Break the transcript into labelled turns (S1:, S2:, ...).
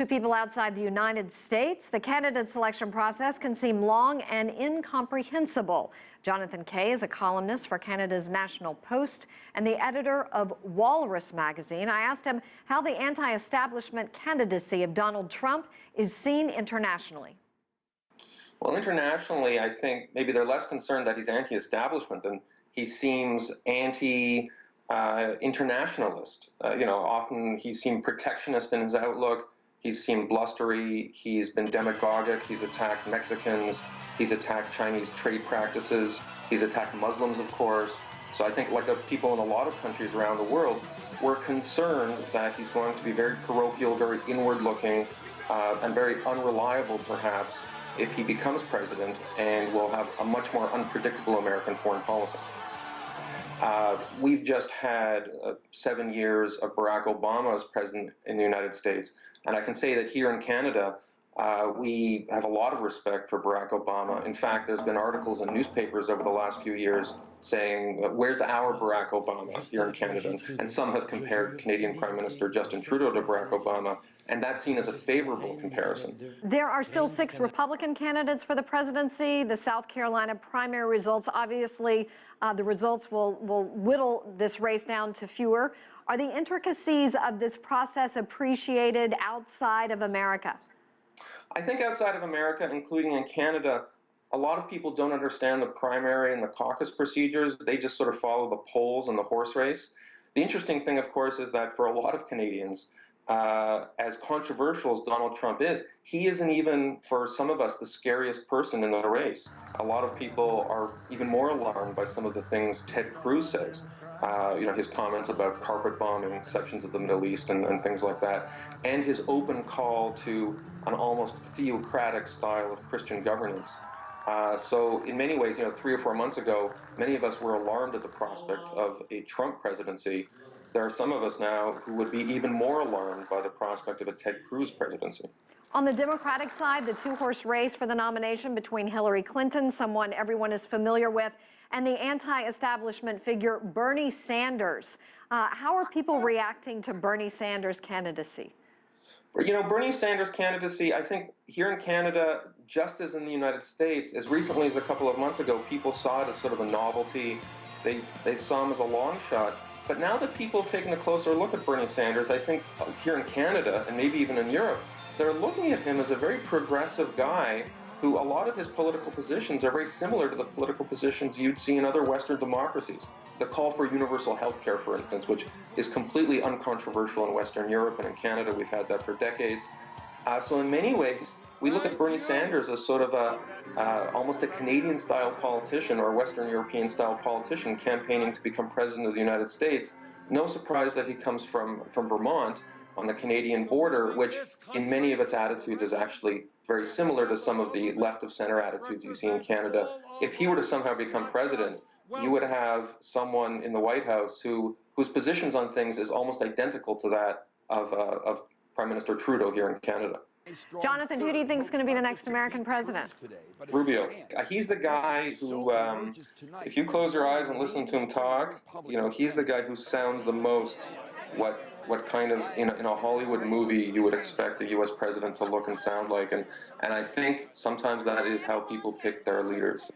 S1: To people outside the United States, the candidate selection process can seem long and incomprehensible. Jonathan Kay is a columnist for Canada's National Post and the editor of Walrus magazine. I asked him how the anti-establishment candidacy of Donald Trump is seen internationally.
S2: Well, internationally, I think maybe they're less concerned that he's anti-establishment than he seems anti-internationalist. Often he seemed protectionist in his outlook. He's seemed blustery. He's been demagogic. He's attacked Mexicans. He's attacked Chinese trade practices. He's attacked Muslims, of course. So I think, like people in a lot of countries around the world, we're concerned that he's going to be very parochial, very inward-looking, and very unreliable, perhaps, if he becomes president, and will have a much more unpredictable American foreign policy. We've just had 7 years of Barack Obama as president in the United States, and I can say that here in Canada, we have a lot of respect for Barack Obama. In fact, there's been articles in newspapers over the last few years saying, where's our Barack Obama here in Canada? And some have compared Canadian Prime Minister Justin Trudeau to Barack Obama, and that's seen as a favorable comparison.
S1: There are still 6 Republican candidates for the presidency. The South Carolina primary results, obviously, the results will whittle this race down to fewer. Are the intricacies of this process appreciated outside of America?
S2: I think outside of America, including in Canada, a lot of people don't understand the primary and the caucus procedures. They just sort of follow the polls and the horse race. The interesting thing, of course, is that for a lot of Canadians, as controversial as Donald Trump is, he isn't even, for some of us, the scariest person in the race. A lot of people are even more alarmed by some of the things Ted Cruz says. His comments about carpet bombing sections of the Middle East and things like that, and his open call to an almost theocratic style of Christian governance. So in many ways, 3 or 4 months ago, many of us were alarmed at the prospect of a Trump presidency. There are some of us now who would be even more alarmed by the prospect of a Ted Cruz presidency.
S1: On the Democratic side, the 2-horse race for the nomination between Hillary Clinton, someone everyone is familiar with, and the anti-establishment figure Bernie Sanders. How are people reacting to Bernie Sanders' candidacy?
S2: Bernie Sanders' candidacy, I think here in Canada, just as in the United States, as recently as a couple of months ago, people saw it as sort of a novelty. They saw him as a long shot. But now that people have taken a closer look at Bernie Sanders, I think here in Canada, and maybe even in Europe, they're looking at him as a very progressive guy who a lot of his political positions are very similar to the political positions you'd see in other Western democracies. The call for universal health care, for instance, which is completely uncontroversial in Western Europe, and in Canada we've had that for decades. So in many ways, we look at Bernie Sanders as sort of almost a Canadian-style politician or a Western European-style politician campaigning to become president of the United States. No surprise that he comes from Vermont, on the Canadian border, which in many of its attitudes is actually very similar to some of the left-of-center attitudes you see in Canada. If he were to somehow become president, you would have someone in the White House whose positions on things is almost identical to that of Prime Minister Trudeau here in Canada.
S1: Jonathan, who do you think is going to be the next American president?
S2: Rubio. He's the guy who, if you close your eyes and listen to him talk, he's the guy who sounds the most what kind of, in a Hollywood movie, you would expect a U.S. president to look and sound like. And I think sometimes that is how people pick their leaders.